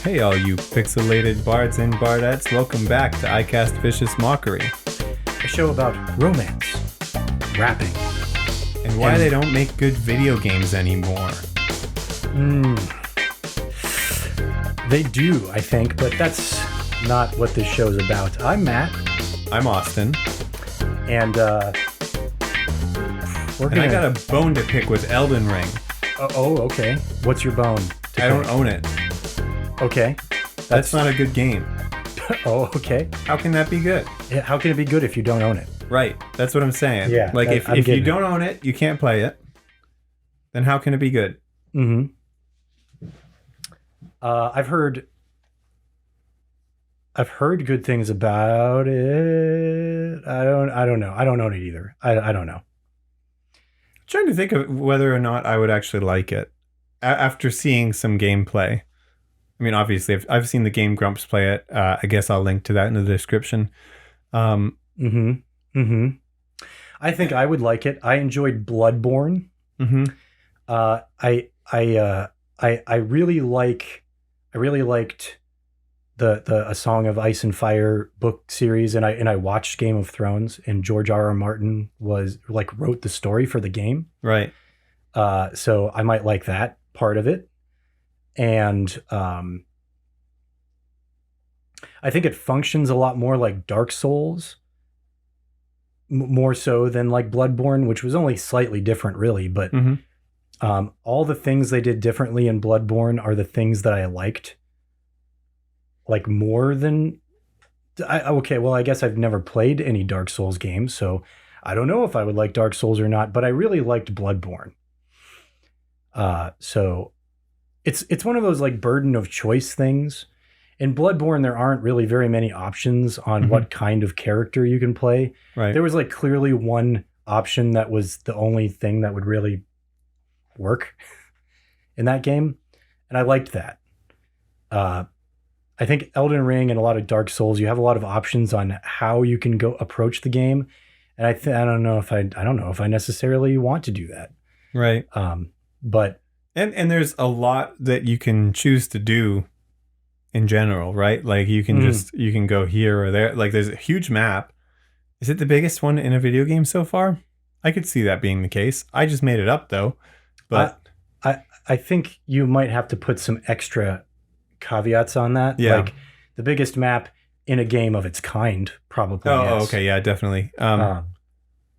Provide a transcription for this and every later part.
Hey all you pixelated bards and bardettes, welcome back to iCast Vicious Mockery. A show about romance, rapping, and why they don't make good video games anymore. They do, I think, but that's not what this show's about. I'm Matt. I'm Austin. And I got a bone to pick with Elden Ring. Okay. What's your bone? I don't own it. Okay. That's not a good game. Oh, okay. How can that be good? Yeah, how can it be good if you don't own it? Right. That's what I'm saying. Yeah. Like, if you don't own it, you can't play it. Then how can it be good? Mm-hmm. I've heard good things about it. I don't know. I don't own it either. I don't know. I'm trying to think of whether or not I would actually like it after seeing some gameplay. I mean, obviously, I've seen the Game Grumps play it. I guess I'll link to that in the description. I think I would like it. I enjoyed Bloodborne. I really liked the A Song of Ice and Fire book series, and I watched Game of Thrones, and George R.R. Martin wrote the story for the game. Right. So I might like that part of it. And I think it functions a lot more like Dark Souls, more so than like Bloodborne, which was only slightly different, really. But all the things they did differently in Bloodborne are the things that I liked, like more than. I guess I've never played any Dark Souls games, so I don't know if I would like Dark Souls or not. But I really liked Bloodborne. So. It's one of those like burden of choice things. In Bloodborne, there aren't really very many options on what kind of character you can play. Right. There was like clearly one option that was the only thing that would really work in that game. And I liked that. I think Elden Ring and a lot of Dark Souls, you have a lot of options on how you can go approach the game. And I don't know if I necessarily want to do that. Right. But And there's a lot that you can choose to do in general, right? Like you can you can go here or there. Like there's a huge map. Is it the biggest one in a video game so far? I could see that being the case. I just made it up though. But I think you might have to put some extra caveats on that. Yeah. Like the biggest map in a game of its kind, probably. Oh, yes. okay. Yeah, definitely.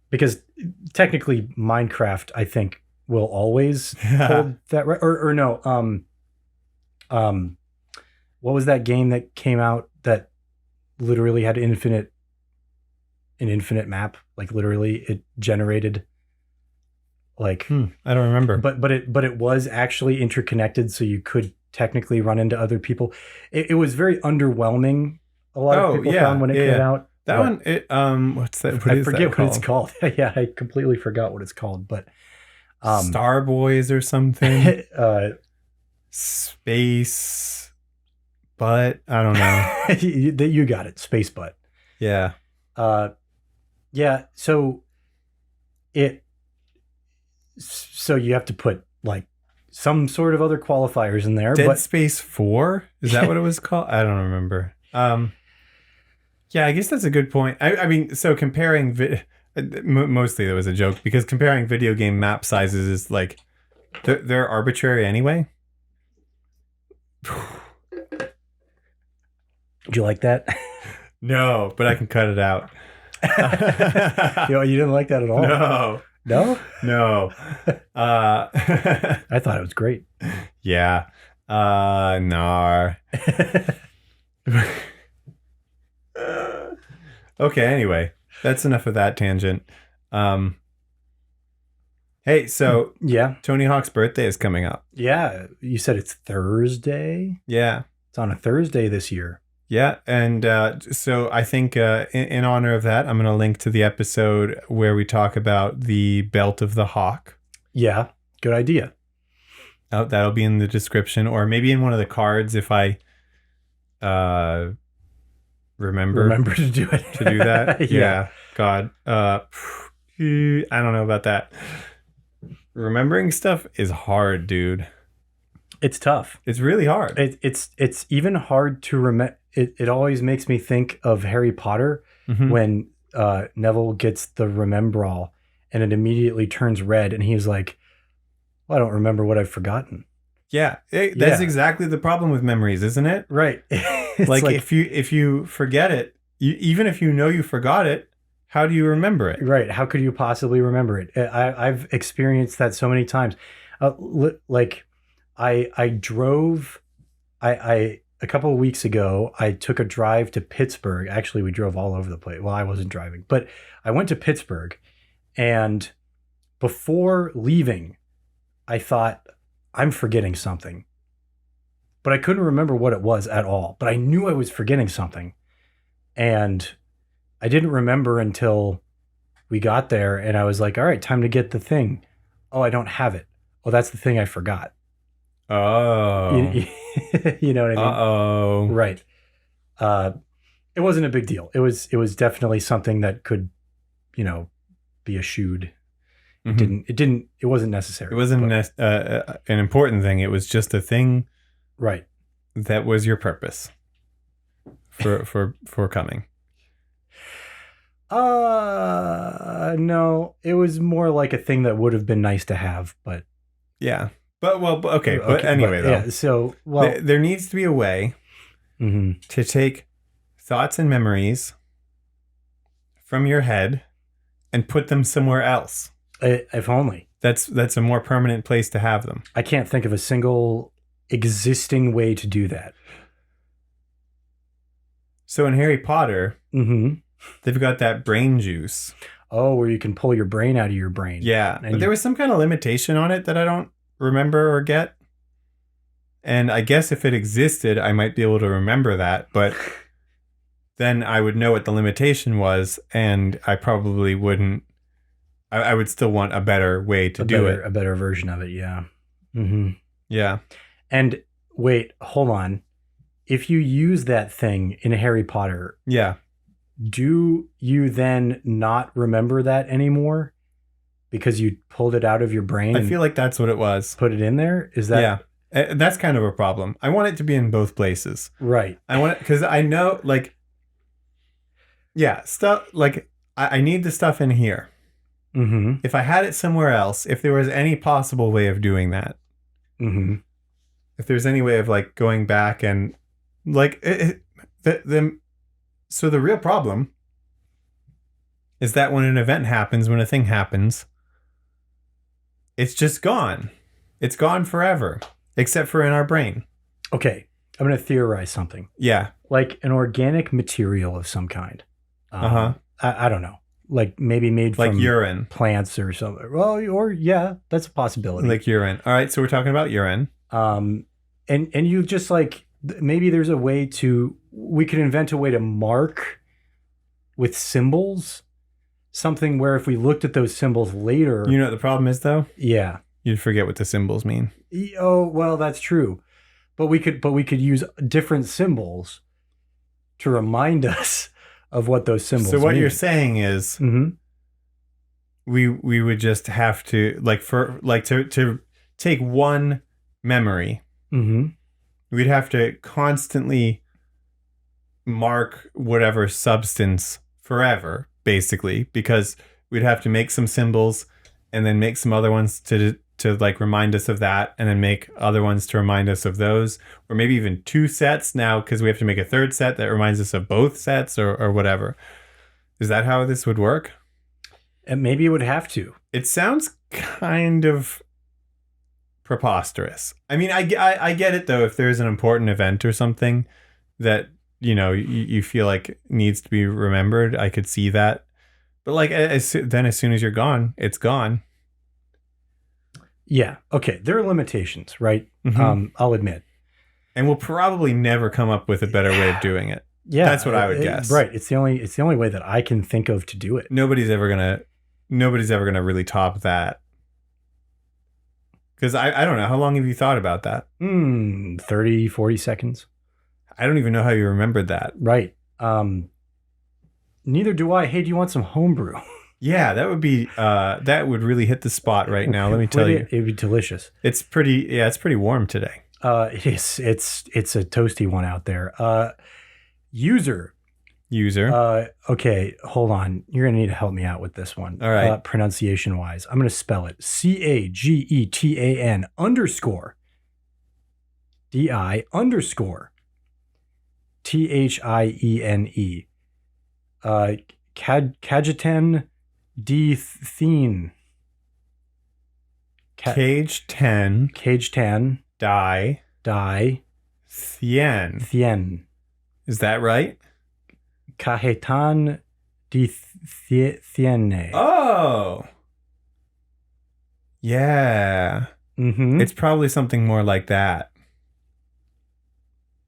Because technically Minecraft, I think, will always hold that right, or no. What was that game that came out that literally had an infinite map? Like literally, it generated. Like I don't remember. But it was actually interconnected, so you could technically run into other people. It was very underwhelming. A lot of people found when it came out. That one. What's that? I forget what it's called. Yeah, I completely forgot what it's called, but. Star Boys or something. Space Butt. I don't know. You got it. Space Butt. Yeah. Yeah. So you have to put like some sort of other qualifiers in there. Dead Space 4? Is that what it was called? I don't remember. Yeah, I guess that's a good point. I mean, so comparing mostly that was a joke because comparing video game map sizes is like they're arbitrary anyway. Did you like that? No, but I can cut it out. You didn't like that at all? No. I thought it was great. Yeah. Nar. Okay, anyway. That's enough of that tangent. Hey, so yeah, Tony Hawk's birthday is coming up. Yeah, you said it's Thursday? Yeah. It's on a Thursday this year. Yeah, and so I think in honor of that, I'm going to link to the episode where we talk about the Belt of the Hawk. Yeah, good idea. That'll be in the description, or maybe in one of the cards if I remember to do it. To do that. Yeah. God. I don't know about that. Remembering stuff is hard, dude. It's tough. It's really hard. It's even hard to remember. It always makes me think of Harry Potter when Neville gets the Remembrall and it immediately turns red and he's like, well, I don't remember what I've forgotten. Yeah, that's exactly the problem with memories, isn't it? Right. like if you forget it, even if you know you forgot it, how do you remember it? Right. How could you possibly remember it? I've experienced that so many times. Like I drove, a couple of weeks ago, I took a drive to Pittsburgh. Actually, we drove all over the place. Well, I wasn't driving, but I went to Pittsburgh, and before leaving, I thought, I'm forgetting something. But I couldn't remember what it was at all. But I knew I was forgetting something. And I didn't remember until we got there, and I was like, all right, time to get the thing. Oh, I don't have it. Oh, that's the thing I forgot. Oh. You know what I mean? Uh-oh. Right. It wasn't a big deal. It was definitely something that could, be eschewed. It wasn't necessary. It wasn't an important thing. It was just a thing. Right. That was your purpose for coming. No, it was more like a thing that would have been nice to have, but yeah. But anyway, though. Yeah, so, there needs to be a way to take thoughts and memories from your head and put them somewhere else. If only. That's a more permanent place to have them. I can't think of a single existing way to do that. So in Harry Potter, they've got that brain juice. Oh, where you can pull your brain out of your brain. Yeah, but there was some kind of limitation on it that I don't remember or get. And I guess if it existed, I might be able to remember that, but then I would know what the limitation was, and I probably wouldn't. I would still want a better way to do it. A better version of it, yeah. Yeah. And wait, hold on. If you use that thing in Harry Potter, do you then not remember that anymore because you pulled it out of your brain? I feel like that's what it was. Put it in there? Is that? Yeah. That's kind of a problem. I want it to be in both places. Right. I want it because I know, stuff like I need the stuff in here. If I had it somewhere else, if there was any possible way of doing that, if there's any way of going back and so the real problem is that when an event happens, when a thing happens, it's just gone. It's gone forever, except for in our brain. Okay, I'm going to theorize something. Yeah. Like an organic material of some kind. I don't know. Like maybe made from urine, plants or something. Well, or that's a possibility. Like urine. All right, so we're talking about urine. And you just maybe there's a way we could invent a way to mark with symbols something where if we looked at those symbols later. You know what the problem is, though? Yeah. You'd forget what the symbols mean. Oh, well, that's true. But we could use different symbols to remind us of what those symbols mean. So what you're saying is we would just have to to take one memory. We'd have to constantly mark whatever substance forever, basically, because we'd have to make some symbols and then make some other ones to remind us of that, and then make other ones to remind us of those, or maybe even two sets now because we have to make a third set that reminds us of both sets or whatever. Is that how this would work? And maybe it would have to. It sounds kind of preposterous. I mean, I get it, though, if there's an important event or something that, you feel like needs to be remembered, I could see that. But as soon as you're gone, it's gone. Yeah. Okay. There are limitations, right? I'll admit. And we'll probably never come up with a better way of doing it. Yeah. That's what I would guess. Right. It's the only way that I can think of to do it. Nobody's ever gonna really top that. Because I don't know. How long have you thought about that? 30, 40 seconds. I don't even know how you remembered that. Right. Neither do I. Hey, do you want some homebrew? Yeah, that would really hit the spot right now. Let me tell you. It'd be delicious. It's pretty warm today. It is. It's a toasty one out there. User. Okay, hold on. You're gonna need to help me out with this one. All right. Pronunciation wise, I'm gonna spell it CAGETAN _ DI _ THIENE. Cajetan D Thien. Cage 10. Die. Thien. Is that right? Cajetan D Thiene. Oh. Yeah. Mm-hmm. It's probably something more like that.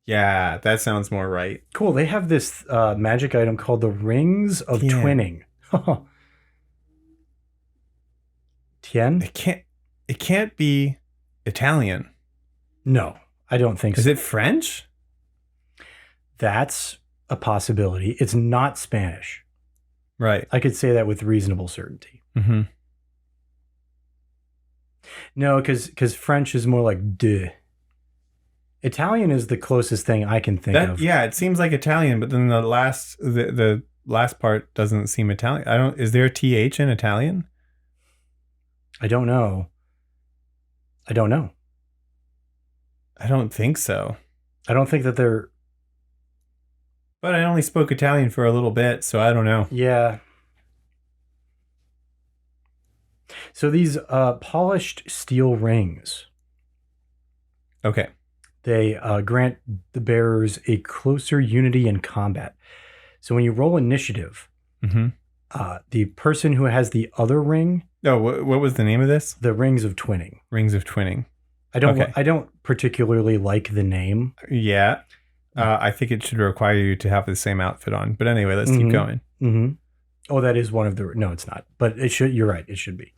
Yeah, that sounds more right. Cool. They have this magic item called the Rings of Twinning. Tien? It can't be Italian. No, I don't think so. Is it French? That's a possibility. It's not Spanish. Right. I could say that with reasonable certainty. Mm-hmm. No, because French is more like de. Italian is the closest thing I can think of. Yeah, it seems like Italian, but then the last part doesn't seem Italian. Is there a TH in Italian? I don't know. I don't think so. I don't think that they're... But I only spoke Italian for a little bit, so I don't know. Yeah. So these polished steel rings. Okay. They grant the bearers a closer unity in combat. So when you roll initiative, the person who has the other ring... Oh, what was the name of this? The Rings of Twinning. Rings of Twinning. I don't particularly like the name. Yeah. I think it should require you to have the same outfit on. But anyway, let's keep going. Mm-hmm. Oh, that is one of the... No, it's not. But it should. You're right. It should be.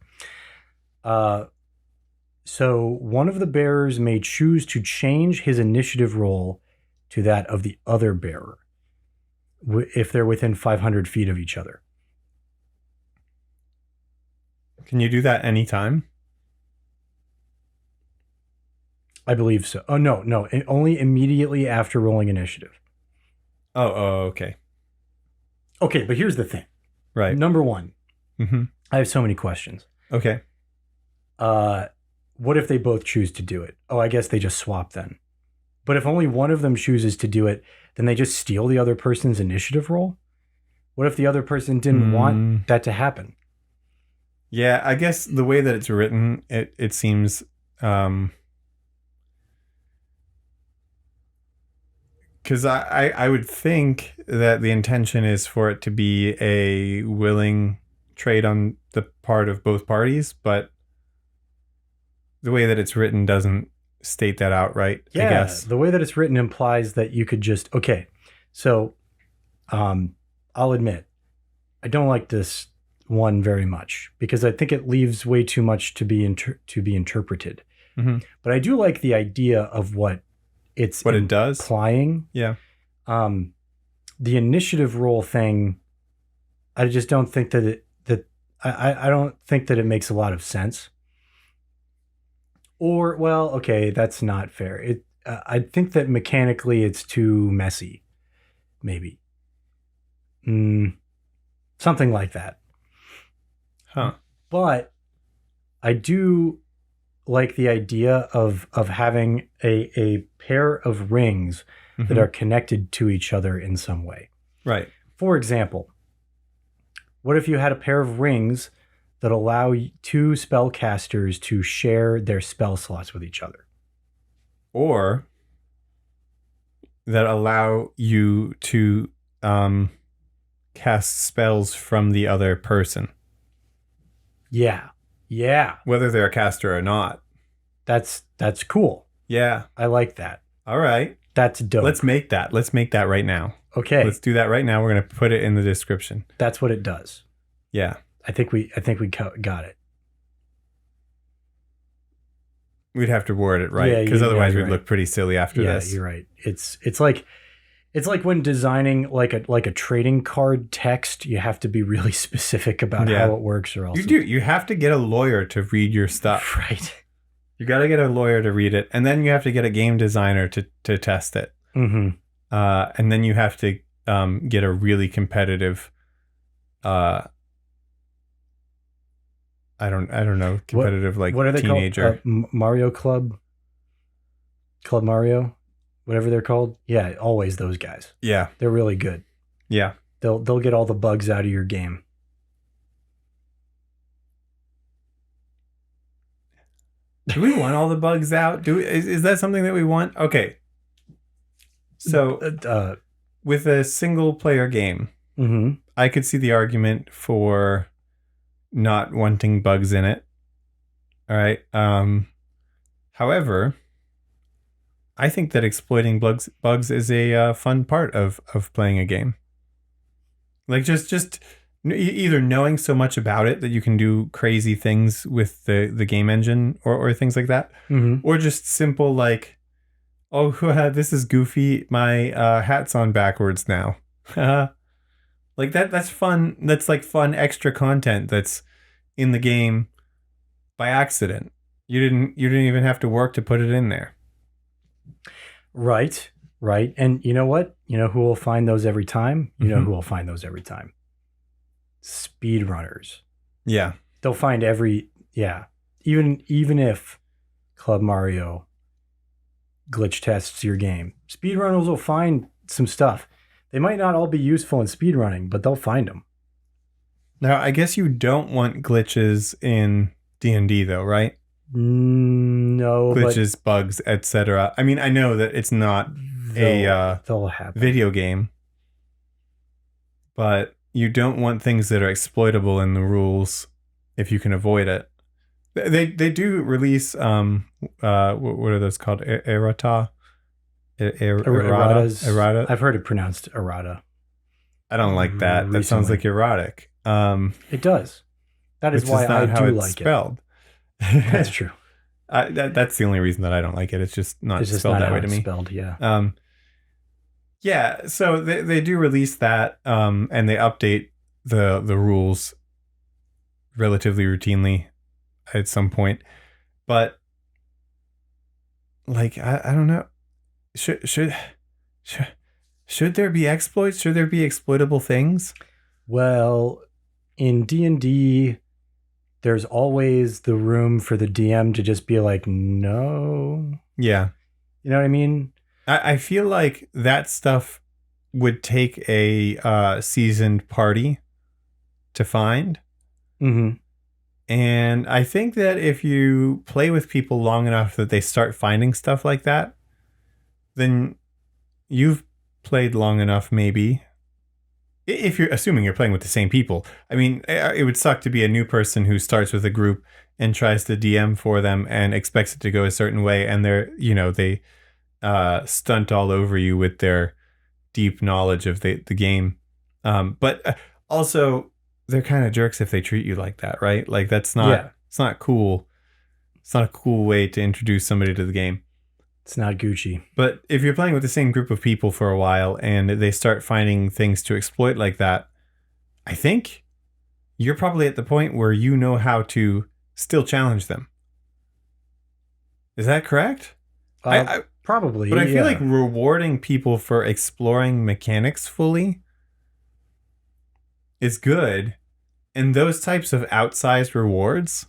So one of the bearers may choose to change his initiative roll to that of the other bearer if they're within 500 feet of each other. Can you do that anytime? I believe so. Oh, no. Only immediately after rolling initiative. Oh, okay. Okay, but here's the thing. Right. Number one. Mm-hmm. I have so many questions. Okay. What if they both choose to do it? Oh, I guess they just swap then. But if only one of them chooses to do it, then they just steal the other person's initiative roll? What if the other person didn't want that to happen? Yeah, I guess the way that it's written, it seems... Because I would think that the intention is for it to be a willing trade on the part of both parties, but the way that it's written doesn't state that outright, I guess. The way that it's written implies that you could just... Okay, so I'll admit, I don't like this one very much because I think it leaves way too much to be interpreted. Mm-hmm. But I do like the idea of what it does implying. Yeah. The initiative roll thing, I just don't think that I don't think that it makes a lot of sense. Or, well, okay, that's not fair. I think that mechanically it's too messy. Maybe. Something like that. Huh. But I do like the idea of having a pair of rings that are connected to each other in some way. Right. For example, what if you had a pair of rings that allow two spellcasters to share their spell slots with each other? Or that allow you to cast spells from the other person. Yeah. Yeah. Whether they're a caster or not. That's cool. Yeah. I like that. All right. That's dope. Let's make that. Let's make that right now. Okay. Let's do that right now. We're going to put it in the description. That's what it does. Yeah. I think we got it. We'd have to word it right because otherwise we'd look pretty silly after this. Yeah, you're right. It's like when designing like a trading card text, you have to be really specific about how it works, or else you have to get a lawyer to read your stuff. Right. You got to get a lawyer to read it, and then you have to get a game designer to test it. Mm-hmm. And then you have to get a really competitive. I don't know, competitive what are they teenager. called? Mario Club Mario, whatever they're called. Yeah, always those guys. Yeah, they're really good. Yeah, they'll get all the bugs out of your game. Do we want all the bugs out? Is that something that we want? Okay. So with a single player game, mm-hmm. I could see the argument for not wanting bugs in it. All right. However, I think that exploiting bugs is a fun part of playing a game. Like just either knowing so much about it that you can do crazy things with the game engine or things like that, mm-hmm. or just simple like, oh, this is goofy. My hat's on backwards now. Like that's fun. That's like fun extra content that's in the game by accident. You didn't even have to work to put it in there. Right. And you know what? You know who will find those every time? You know who will find those every time? Speedrunners. Yeah. They'll find even if Club Mario glitch tests your game, speedrunners will find some stuff. They might not all be useful in speedrunning, but they'll find them. Now, I guess you don't want glitches in D&D though, right? No. Glitches, bugs, etc. I mean, I know that it's not they'll happen. Video game, but you don't want things that are exploitable in the rules if you can avoid it. They do release what are those called? Errata? Errata? I've heard it pronounced errata. I don't like that. Recently. That sounds like erotic. It does. That is why I do like spelled. That's true. That's the only reason that I don't like it. It's just not spelled that way to me. Spelled, yeah. Yeah. So they do release that, and they update the rules relatively routinely at some point. But like I don't know. Should there be exploits? Should there be exploitable things? Well, in D&D, there's always the room for the DM to just be like, no. Yeah. You know what I mean? I feel like that stuff would take a seasoned party to find. Mm-hmm. And I think that if you play with people long enough that they start finding stuff like that, then you've played long enough, maybe. If you're assuming you're playing with the same people. I mean, it would suck to be a new person who starts with a group and tries to DM for them and expects it to go a certain way, and they stunt all over you with their deep knowledge of the game. But also, they're kind of jerks if they treat you like that, right? Like it's not cool. It's not a cool way to introduce somebody to the game. It's not Gucci. But if you're playing with the same group of people for a while and they start finding things to exploit like that, I think you're probably at the point where you know how to still challenge them. Is that correct? Probably. But I feel like rewarding people for exploring mechanics fully is good. And those types of outsized rewards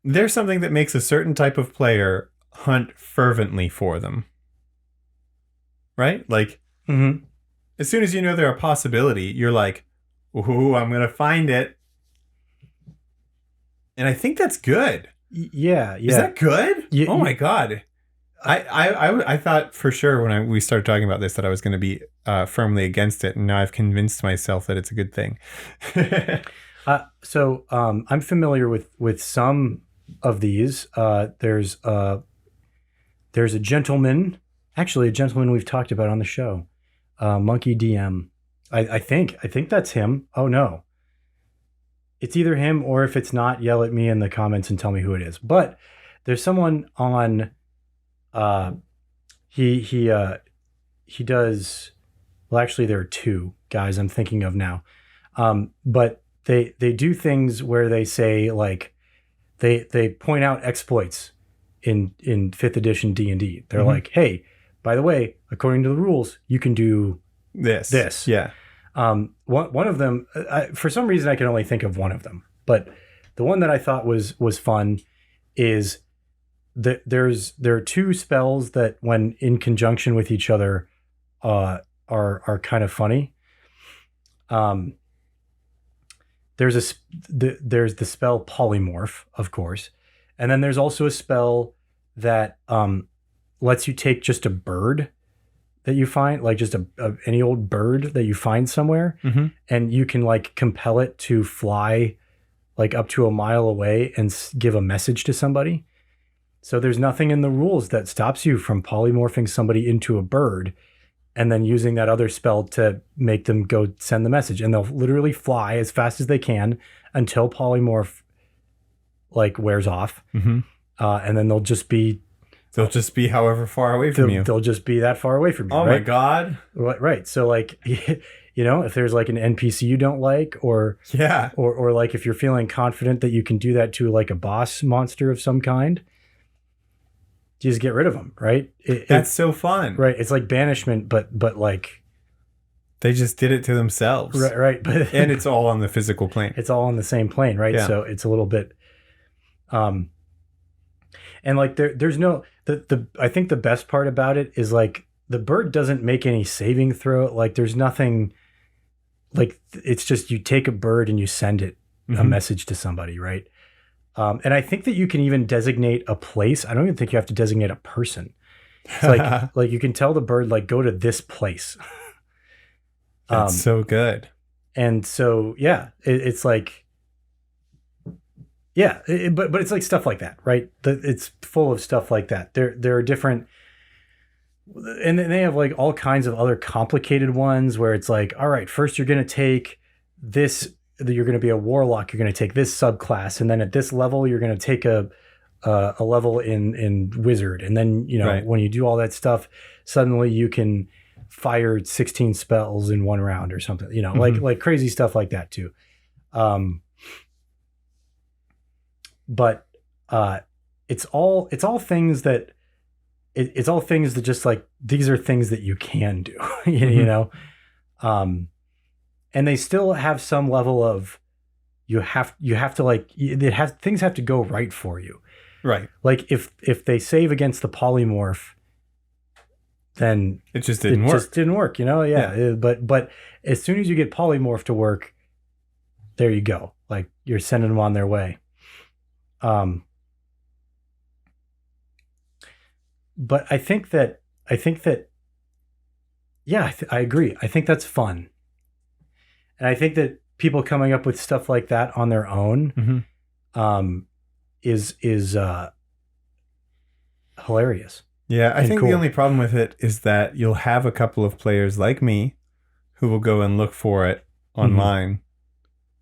there's something that makes a certain type of player hunt fervently for them. Right? Like, as soon as you know they're a possibility, you're like, ooh, I'm going to find it. And I think that's good. Yeah. Is that good? Oh my God. I thought for sure when we started talking about this that I was going to be firmly against it. And now I've convinced myself that it's a good thing. So I'm familiar with some of these. There's a gentleman, actually a gentleman we've talked about on the show, Monkey DM. I think that's him. Oh no, it's either him, or if it's not, yell at me in the comments and tell me who it is. But there's someone on. He does. Well, actually, there are two guys I'm thinking of now. But they do things where they say like, they point out exploits in 5th edition D&D. They're like, hey, by the way, according to the rules, you can do this. Yeah. One of them, for some reason, I can only think of one of them, but the one that I thought was fun is that there are 2 spells that, when in conjunction with each other, are kind of funny. There's the spell polymorph, of course, and then there's also a spell that lets you take just a bird that you find, like just any old bird that you find somewhere, and you can like compel it to fly like up to a mile away and give a message to somebody. So there's nothing in the rules that stops you from polymorphing somebody into a bird and then using that other spell to make them go send the message. And they'll literally fly as fast as they can until polymorph like wears off. And then they'll just be however far away from you. They'll just be that far away from you. Oh my God. Right. So like, you know, if there's like an NPC you don't like, or like if you're feeling confident that you can do that to like a boss monster of some kind, just get rid of them, right? That's so fun. Right. It's like banishment, but like they just did it to themselves. Right. But and it's all on the physical plane. It's all on the same plane, right? Yeah. So it's a little bit and like there's no I think the best part about it is like the bird doesn't make any saving throw. Like there's nothing, like it's just you take a bird and you send it a message to somebody, right? And I think that you can even designate a place. I don't even think you have to designate a person. It's like you can tell the bird, like, go to this place. That's so good. And so, yeah, it's like, yeah, but it's like stuff like that, right? It's full of stuff like that. There are different, and then they have like all kinds of other complicated ones where it's like, all right, first you're going to take this, you're going to be a warlock, you're going to take this subclass, and then at this level you're going to take a level in wizard, and then when you do all that stuff, suddenly you can fire 16 spells in one round or something, like crazy stuff like that too. But it's all things that it's all things that just like, these are things that you can do, and they still have some level of you have to like, things have to go right for you. Right. Like if they save against the polymorph, then it just didn't work. Yeah. But as soon as you get polymorph to work, there you go. Like you're sending them on their way. But I think that yeah, I agree. I think that's fun. And I think that people coming up with stuff like that on their own is hilarious. Yeah, I think cool. The only problem with it is that you'll have a couple of players like me who will go and look for it online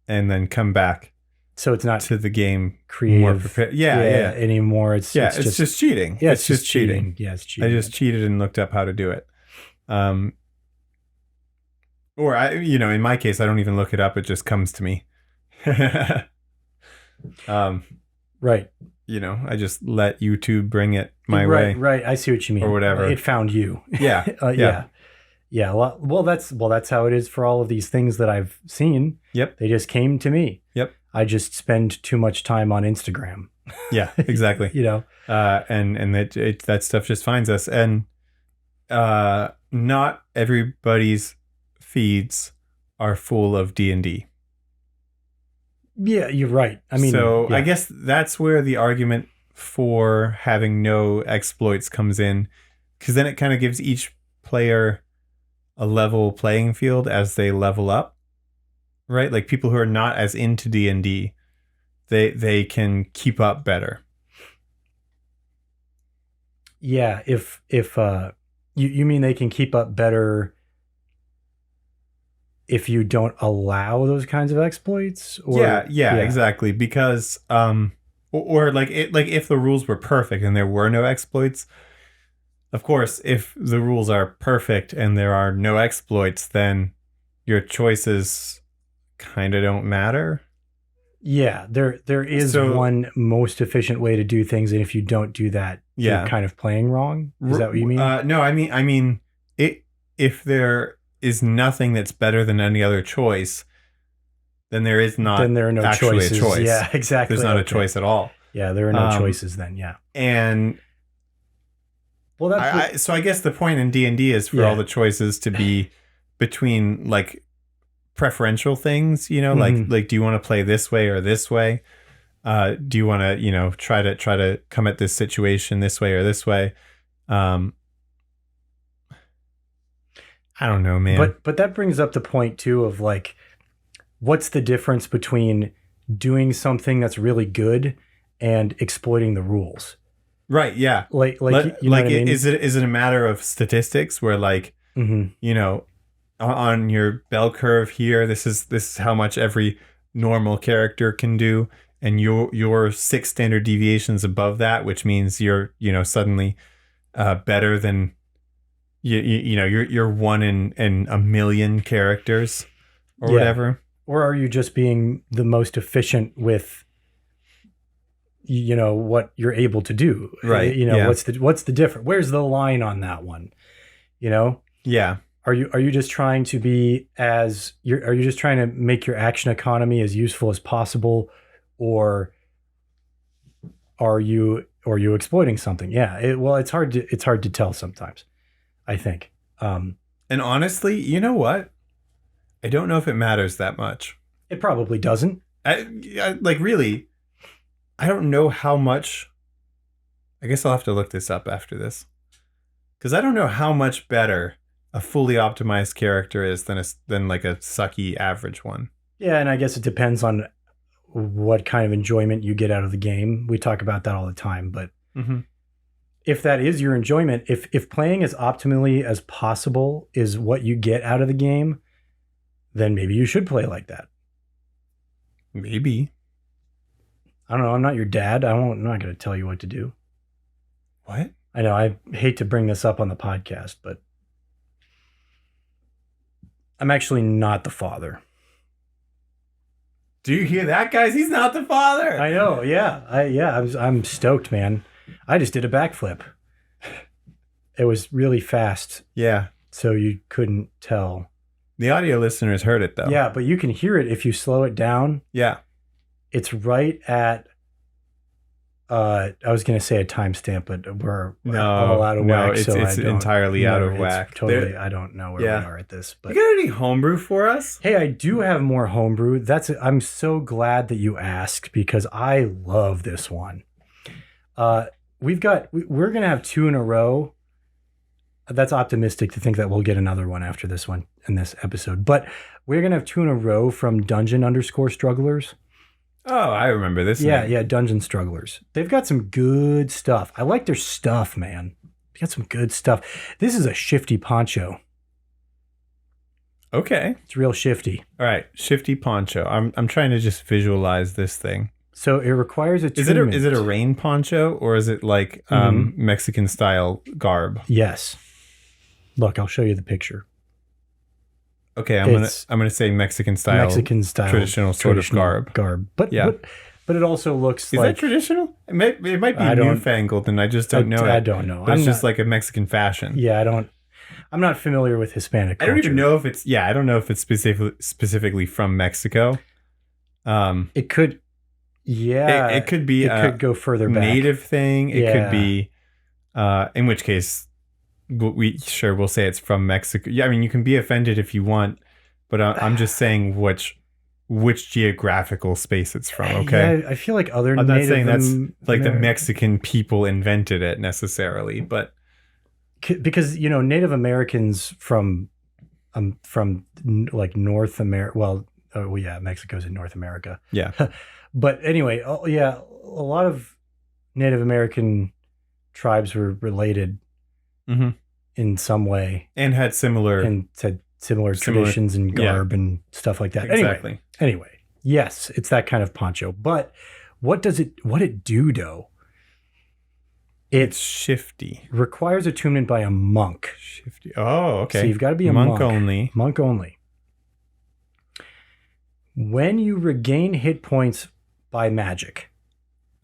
and then come back. So it's not to the game creative, more prepared. Yeah. Anymore. It's just cheating. Yeah, it's just cheating. Yeah, it's cheating. I just cheated and looked up how to do it. Or in my case, I don't even look it up. It just comes to me. Right. I just let YouTube bring it my way. Right. I see what you mean. Or whatever. It found you. Yeah. Yeah. Well, that's how it is for all of these things that I've seen. Yep. They just came to me. Yep. I just spend too much time on Instagram. Yeah, exactly. And that stuff just finds us. And not everybody's feeds are full of D&D. Yeah, you're right. I mean, so I guess that's where the argument for having no exploits comes in, because then it kind of gives each player a level playing field as they level up, right? Like people who are not as into D&D, they can keep up better. Yeah, if you mean they can keep up better if you don't allow those kinds of exploits? Or, yeah, exactly. Because or like if the rules were perfect and there were no exploits, of course, if the rules are perfect and there are no exploits, then your choices kind of don't matter. Yeah, there is one most efficient way to do things, and if you don't do that, you're kind of playing wrong. Is that what you mean? No, I mean, if there is nothing that's better than any other choice, then there is not. Then there are no actually choices. A choice. Yeah, exactly. There's not a choice at all. Yeah, there are no choices then. Yeah, and well, so I guess the point in D&D is for all the choices to be between like preferential things, you know, like do you want to play this way or this way? Do you want to, you know, try to come at this situation this way or this way? I don't know, man. But that brings up the point too of like, what's the difference between doing something that's really good and exploiting the rules? Right. Yeah. You know what I mean? Is it a matter of statistics where like, you know, on your bell curve here, this is how much every normal character can do, and you're 6 standard deviations above that, which means you're, you know, suddenly better than you know, you're 1 in a million characters or whatever. Or are you just being the most efficient with, you know, what you're able to do? Right. You know, what's the difference? Where's the line on that one? You know? Yeah. Are you just trying to are you just trying to make your action economy as useful as possible, or are you exploiting something? Yeah. It's hard to tell sometimes, I think. And honestly, you know what? I don't know if it matters that much. It probably doesn't. Like really, I don't know how much. I guess I'll have to look this up after this, because I don't know how much better a fully optimized character is than like a sucky average one. Yeah, and I guess it depends on what kind of enjoyment you get out of the game. We talk about that all the time, but if that is your enjoyment, if playing as optimally as possible is what you get out of the game, then maybe you should play like that. Maybe. I don't know. I'm not your dad. I'm not going to tell you what to do. What? I know. I hate to bring this up on the podcast, but I'm actually not the father. Do you hear that, guys? He's not the father. I know. Yeah. I'm stoked, man. I just did a backflip. It was really fast. Yeah. So you couldn't tell. The audio listeners heard it though. Yeah, but you can hear it if you slow it down. Yeah. It's right at I was going to say a timestamp, but we're all out of whack. It's entirely out of whack. Totally, I don't know where we are at this. But you got any homebrew for us? Hey, I do have more homebrew. I'm so glad that you asked, because I love this one. We're going to have 2 in a row. That's optimistic to think that we'll get another one after this one in this episode. But we're going to have 2 in a row from Dungeon_Strugglers. Oh, I remember this. Yeah, Dungeon Strugglers. They've got some good stuff. I like their stuff, man. They got some good stuff. This is a shifty poncho. Okay. It's real shifty. All right, shifty poncho. I'm trying to just visualize this thing. So it requires attunement. Is it a rain poncho, or is it like Mexican style garb? Yes. Look, I'll show you the picture. Okay, I'm gonna say Mexican style traditional sort of garb. But it also looks like... Is that traditional? It might be newfangled, and I just don't know it. I don't know. But it's just like a Mexican fashion. Yeah, I'm not familiar with Hispanic culture. I don't even know if it's... Yeah, I don't know if it's specifically from Mexico. It could... Yeah. It could be it could go further back. Native thing. It could be... in which case... we'll say it's from Mexico. Yeah, I mean, you can be offended if you want, but I'm just saying which geographical space it's from. Okay, yeah, I feel like other. I'm not saying that's like the Mexican people invented it necessarily, but because Native Americans from like North America. Well, Mexico's in North America. Yeah, but anyway, a lot of Native American tribes were related. In some way, and had similar traditions and garb and stuff like that. Exactly. Anyway, yes, it's that kind of poncho. But what it do though? It's shifty. Requires attunement by a monk. Shifty. Oh, okay. So you've got to be a monk only. Monk only. When you regain hit points by magic.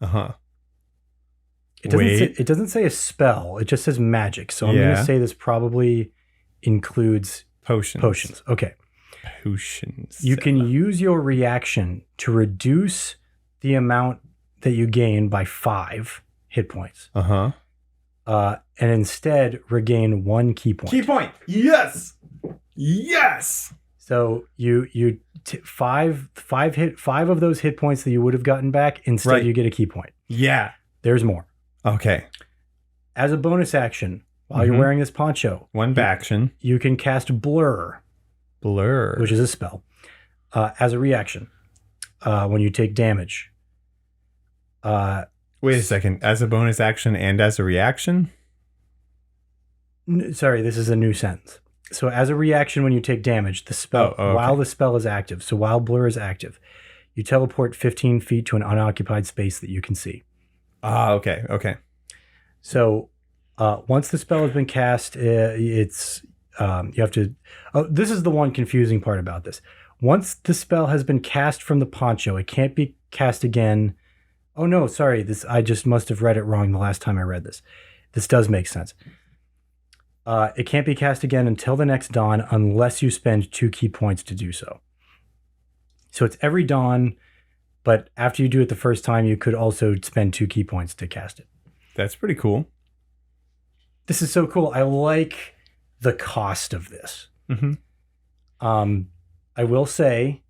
Uh-huh. It doesn't say a spell. It just says magic. So I'm going to say this probably includes potions. Okay. Potions. You can use your reaction to reduce the amount that you gain by 5 hit points. Uh-huh. And instead regain 1 key point. Key point. Yes. Yes. So you five of those hit points that you would have gotten back. Instead, you get a key point. Yeah. There's more. Okay. As a bonus action, while you're wearing this poncho, one action, you can cast Blur. Blur, which is a spell, as a reaction when you take damage. Wait a second. As a bonus action and as a reaction? Sorry, this is a new sentence. So as a reaction when you take damage, the spell, while the spell is active, so while Blur is active, you teleport 15 feet to an unoccupied space that you can see. Okay. So once the spell has been cast, it's you have to... Oh, this is the one confusing part about this. Once the spell has been cast from the poncho, it can't be cast again. Oh no, sorry. I just must have read it wrong the last time I read this. This does make sense. It can't be cast again until the next dawn unless you spend 2 key points to do so. So it's every dawn, but after you do it the first time, you could also spend 2 key points to cast it. That's pretty cool. This is so cool. I like the cost of this. Mm-hmm. I will say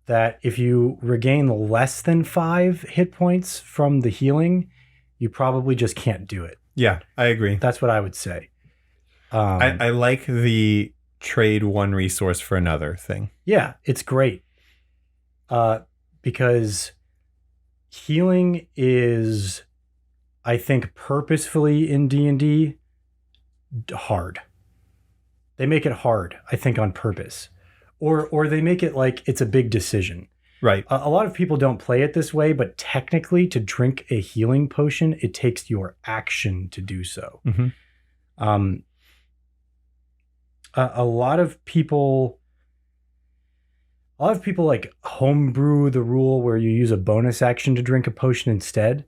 that if you regain less than 5 hit points from the healing, you probably just can't do it. Yeah, I agree. That's what I would say. I like the trade one resource for another thing. Yeah, it's great. Because healing is, I think, purposefully in D&D hard. They make it hard, I think, on purpose. Or they make it like it's a big decision. Right. A lot of people don't play it this way, but technically to drink a healing potion, it takes your action to do so. Mm-hmm. A lot of people like homebrew the rule where you use a bonus action to drink a potion instead.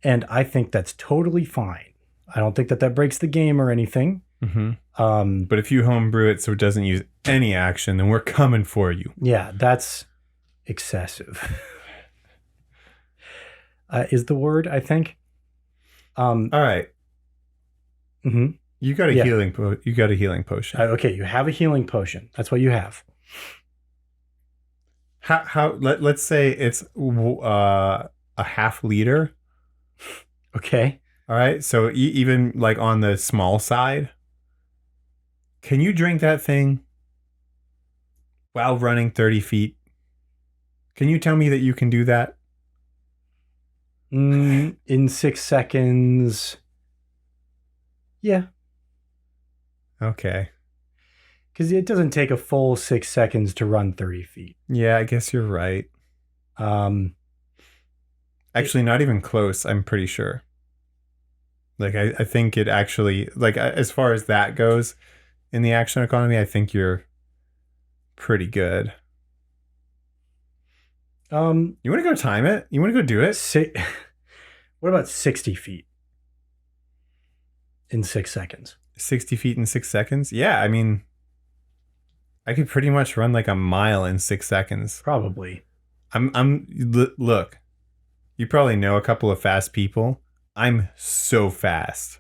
And I think that's totally fine. I don't think that breaks the game or anything. Mm-hmm. But if you homebrew it so it doesn't use any action, then we're coming for you. Yeah, that's excessive. Is the word, I think. All right. Mm-hmm. You got a healing. You got a healing potion. Okay, you have a healing potion. That's what you have. Let's say it's a half liter. Okay. All right. So even like on the small side, can you drink that thing while running 30 feet? Can you tell me that you can do that? In 6 seconds. Yeah. Okay. Because it doesn't take a full 6 seconds to run 30 feet. Yeah, I guess you're right. Actually, not even close, I'm pretty sure. Like, I think it actually, like, as far as that goes in the action economy, I think you're pretty good. You want to go time it? You want to go do it? What about 60 feet in 6 seconds? 60 feet in 6 seconds? Yeah, I mean, I could pretty much run like a mile in 6 seconds. Probably. Look, you probably know a couple of fast people. I'm so fast.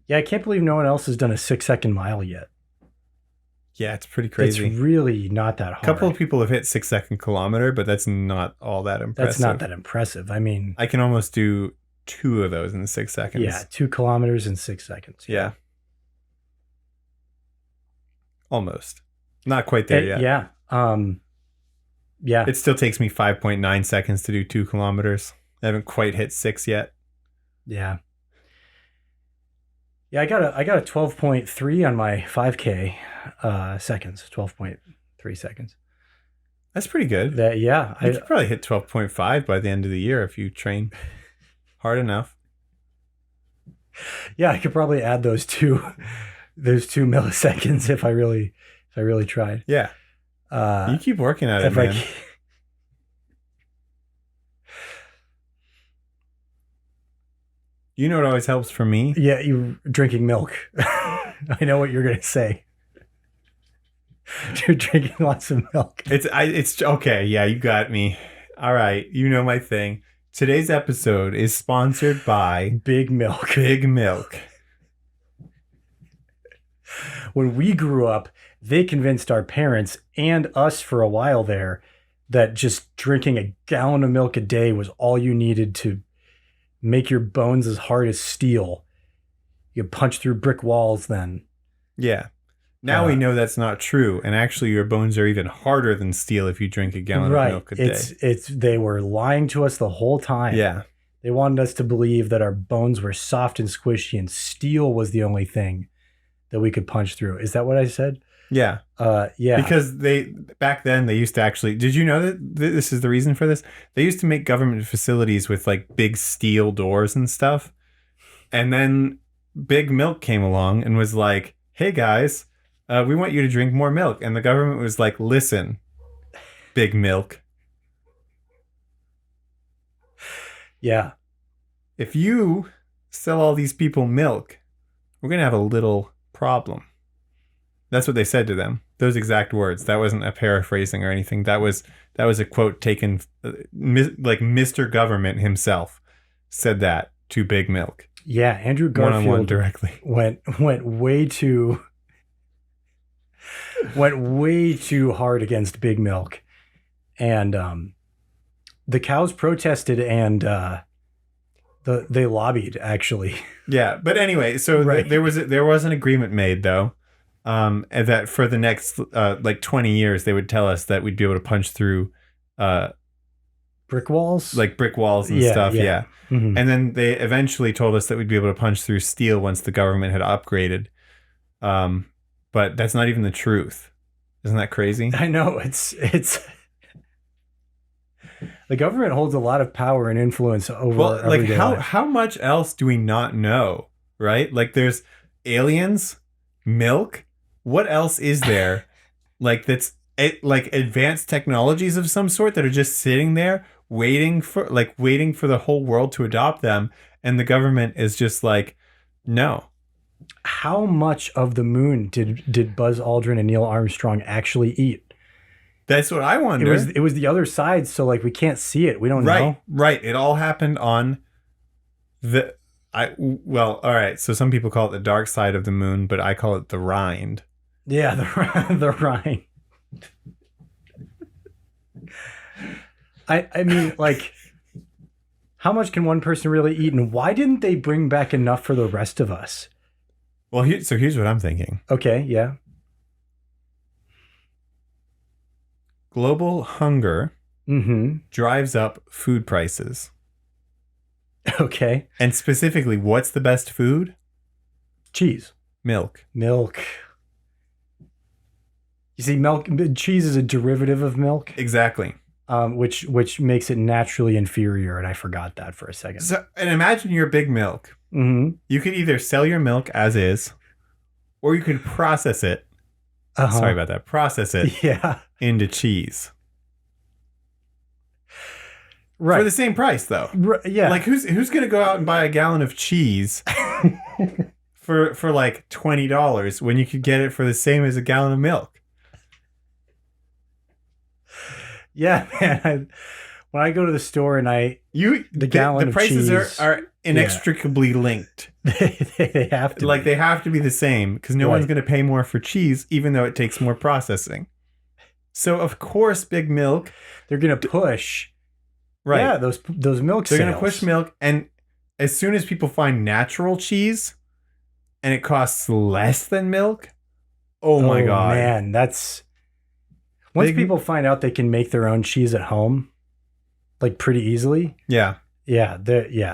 Yeah, I can't believe no one else has done a 6 second mile yet. Yeah, it's pretty crazy. It's really not that hard. A couple of people have hit 6 second kilometer, but that's not all that impressive. That's not that impressive. I mean, I can almost do 2 of those in 6 seconds. Yeah, 2 kilometers in 6 seconds. Yeah. Almost. Not quite there yet. Yeah. Yeah. It still takes me 5.9 seconds to do 2 kilometers. I haven't quite hit 6 yet. Yeah. Yeah, I got a 12.3 on my 5K seconds. 12.3 seconds. That's pretty good. Yeah. You could probably hit 12.5 by the end of the year if you train hard enough. Yeah, I could probably add those 2 milliseconds if I really tried. Yeah. You keep working at it, if I man. c- You know what always helps for me? Yeah, you drinking milk. I know what you're gonna say. You're drinking lots of milk. It's okay. Yeah, you got me. All right, you know my thing. Today's episode is sponsored by Big milk. Big Milk. When we grew up, they convinced our parents and us for a while there that just drinking a gallon of milk a day was all you needed to make your bones as hard as steel. You punch through brick walls then. Yeah. Now we know that's not true, and actually your bones are even harder than steel if you drink a gallon of milk a day. They were lying to us the whole time. Yeah. They wanted us to believe that our bones were soft and squishy and steel was the only thing that we could punch through. Is that what I said? Yeah. Yeah. Because back then they used to actually, did you know that this is the reason for this? They used to make government facilities with like big steel doors and stuff. And then Big Milk came along and was like, hey guys, we want you to drink more milk. And the government was like, listen, Big Milk. Yeah. If you sell all these people milk, we're going to have a little problem. That's what they said to them. Those exact words. That wasn't a paraphrasing or anything. That was a quote taken, like Mr. Government himself said that to Big Milk. Yeah, Andrew Garfield one-on-one directly. went way too hard against Big Milk, and the cows protested and they lobbied actually. Yeah, but anyway, so right. there was an agreement made though, and that for the next like 20 years they would tell us that we'd be able to punch through brick walls, like brick walls and stuff. Yeah. Mm-hmm. And then they eventually told us that we'd be able to punch through steel once the government had upgraded. But that's not even the truth. Isn't that crazy? I know it's the government holds a lot of power and influence over. Well, like life. how much else do we not know? Right? Like there's aliens, milk. What else is there? Like that's like advanced technologies of some sort that are just sitting there waiting for the whole world to adopt them, and the government is just like, no. How much of the moon did Buzz Aldrin and Neil Armstrong actually eat? That's what I wonder. It was the other side, so like we can't see it. We don't know. Right. It all happened on all right. So some people call it the dark side of the moon, but I call it the rind. Yeah, the rind. I mean, like, how much can one person really eat, and why didn't they bring back enough for the rest of us? Well, here's what I'm thinking. Okay, yeah. Global hunger drives up food prices. Okay. And specifically, what's the best food? Cheese. Milk. You see, cheese is a derivative of milk. Exactly. Which makes it naturally inferior, and I forgot that for a second. So, and imagine you're Big Milk. Mm-hmm. You could either sell your milk as is, or you could process it. Sorry about that. Process it into cheese. Right. For the same price, though. Yeah. Like, who's going to go out and buy a gallon of cheese for like $20 when you could get it for the same as a gallon of milk? Yeah, man. When I go to the store and the prices are inextricably linked. They have to. They have to be the same because no one's going to pay more for cheese, even though it takes more processing. So of course, Big Milk, they're going to push. Right. Yeah, those milk. They're going to push milk, and as soon as people find natural cheese, and it costs less than milk, oh my god, man, that's. Once people find out they can make their own cheese at home, like pretty easily. Yeah. Yeah. Pretty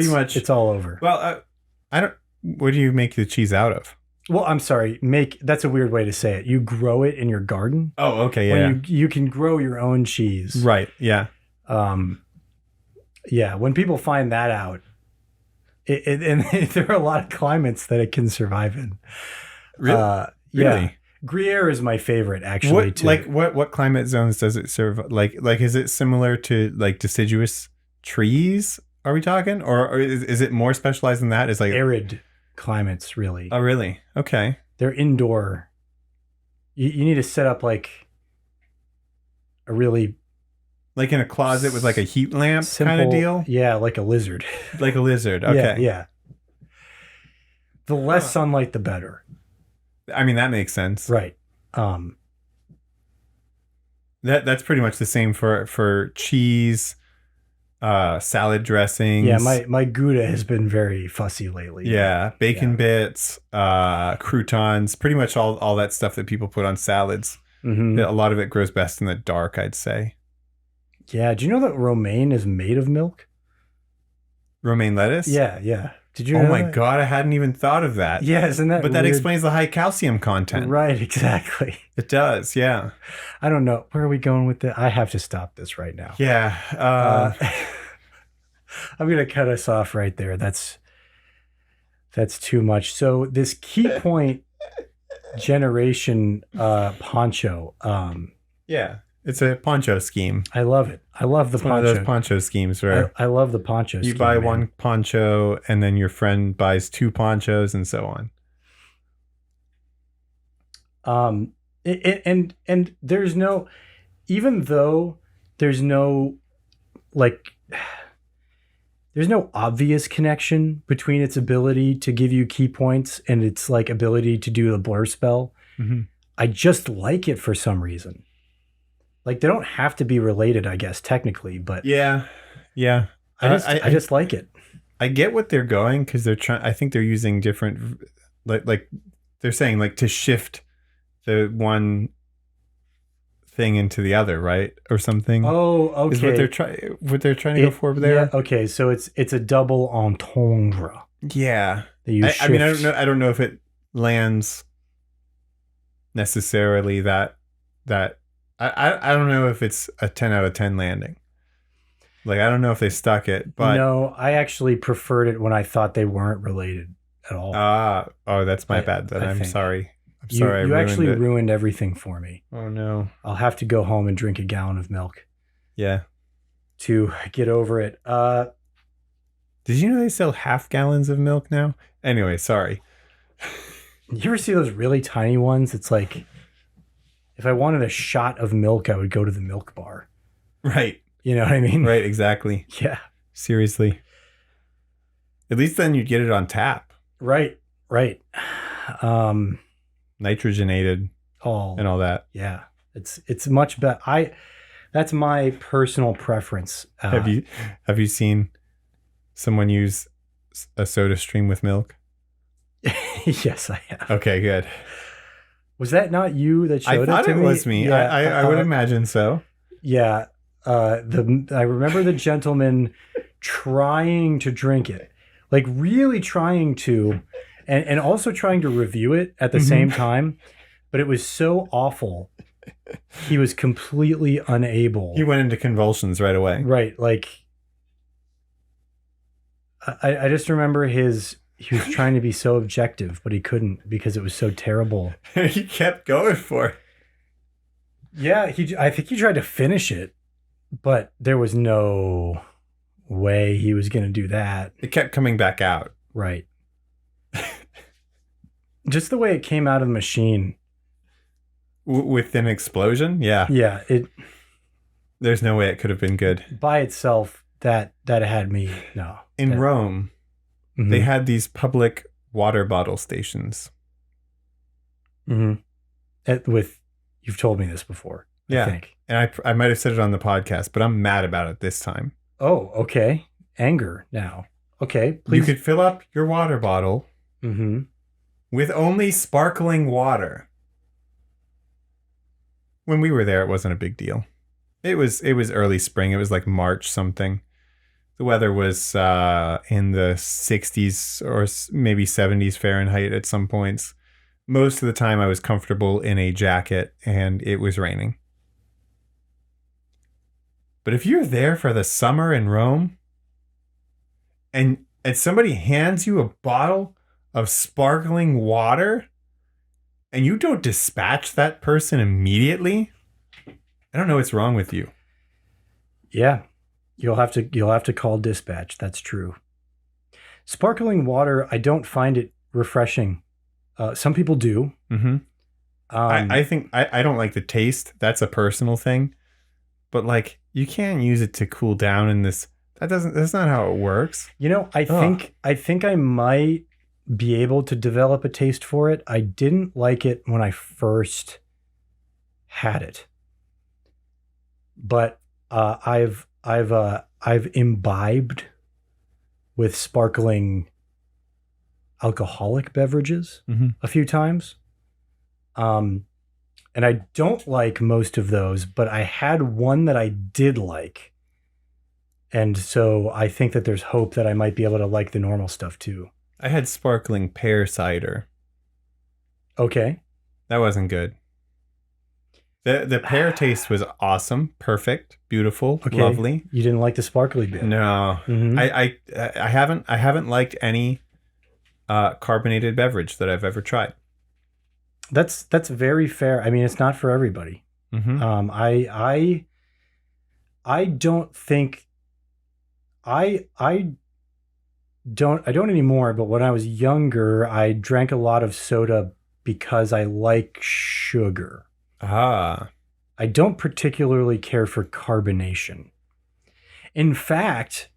much. It's all over. Well, I don't. What do you make the cheese out of? Well, I'm sorry. That's a weird way to say it. You grow it in your garden. Oh, okay. Yeah. You can grow your own cheese. Right. Yeah. Yeah. When people find that out, and there are a lot of climates that it can survive in. Really? Yeah. Gruyere is my favorite, actually. Too. What climate zones does it serve? Like is it similar to like deciduous trees? Are we talking, or is it more specialized than that? Is like arid climates, really? Oh, really? Okay. They're indoor. You need to set up like a really like in a closet with like a heat lamp kind of deal. Yeah, like a lizard. Like a lizard. Okay. Yeah. The less sunlight, the better. I mean, that makes sense. Right. That's pretty much the same for cheese, salad dressings. Yeah, my Gouda has been very fussy lately. Yeah, bacon bits, croutons, pretty much all that stuff that people put on salads. Mm-hmm. A lot of it grows best in the dark, I'd say. Yeah, do you know that romaine is made of milk? Romaine lettuce? Yeah. Did you know Oh my that? God, I hadn't even thought of that. Yeah, isn't that But that explains the high calcium content. Right, exactly. It does, yeah. I don't know. Where are we going with that? I have to stop this right now. Yeah. I'm going to cut us off right there. That's too much. So this key point generation poncho. Yeah. It's a poncho scheme. I love it. I love the poncho. One of those poncho schemes where I love the poncho scheme. You buy one poncho and then your friend buys 2 ponchos and so on. And there's no, even though there's no there's no obvious connection between its ability to give you key points and its like ability to do the blur spell. Mm-hmm. I just like it for some reason. Like they don't have to be related, I guess, technically, but yeah. I just like it. I get what they're going because they're trying. I think they're using different, like they're saying like to shift the one thing into the other, right, or something. Oh, okay. Is what they're trying to go for over there? Yeah, okay, so it's a double entendre. Yeah, I mean, I don't know if it lands necessarily that. I don't know if it's a 10 out of 10 landing. Like, I don't know if they stuck it, but... No, I actually preferred it when I thought they weren't related at all. Oh, that's my bad then. I'm sorry. You actually ruined everything for me. Oh, no. I'll have to go home and drink a gallon of milk. Yeah. To get over it. Did you know they sell half gallons of milk now? Anyway, sorry. You ever see those really tiny ones? It's like... If I wanted a shot of milk, I would go to the milk bar. Right. You know what I mean? Right, exactly. Yeah. Seriously. At least then you'd get it on tap. Right. Nitrogenated and all that. Yeah. It's much better. That's my personal preference. Have you seen someone use a soda stream with milk? Yes, I have. Okay, good. Was that not you that showed it to me? I thought it was me. Yeah, I would imagine so. Yeah. I remember the gentleman trying to drink it. Like really trying to, and also trying to review it at the same time. But it was so awful. He was completely unable. He went into convulsions right away. Right. Like, I just remember he was trying to be so objective, but he couldn't because it was so terrible. He kept going for it. Yeah, I think he tried to finish it, but there was no way he was going to do that. It kept coming back out. Right. Just the way it came out of the machine. With an explosion? Yeah. Yeah. There's no way it could have been good. By itself, that had me, no. In Rome... Mm-hmm. They had these public water bottle stations. Mm-hmm. You've told me this before. Yeah. I think. And I might have said it on the podcast, but I'm mad about it this time. Oh, okay. Anger now. Okay, please. You could fill up your water bottle with only sparkling water. When we were there, it wasn't a big deal. It was early spring. It was like March something. The weather was in the 60s or maybe 70s Fahrenheit at some points. Most of the time I was comfortable in a jacket and it was raining. But if you're there for the summer in Rome and somebody hands you a bottle of sparkling water and you don't dispatch that person immediately, I don't know what's wrong with you. Yeah. You'll have to call dispatch. That's true. Sparkling water, I don't find it refreshing. Some people do. Mm-hmm. I think I don't like the taste. That's a personal thing. But like, you can't use it to cool down in this. That's not how it works. You know, I think I might be able to develop a taste for it. I didn't like it when I first had it. But I've imbibed with sparkling alcoholic beverages a few times. And I don't like most of those, but I had one that I did like. And so I think that there's hope that I might be able to like the normal stuff too. I had sparkling pear cider. Okay. That wasn't good. The pear taste was awesome, perfect, beautiful, lovely. You didn't like the sparkly bit. No. Mm-hmm. I haven't liked any carbonated beverage that I've ever tried. That's very fair. I mean, it's not for everybody. Mm-hmm. I don't think I don't anymore, but when I was younger, I drank a lot of soda because I like sugar. Ah. I don't particularly care for carbonation. In fact,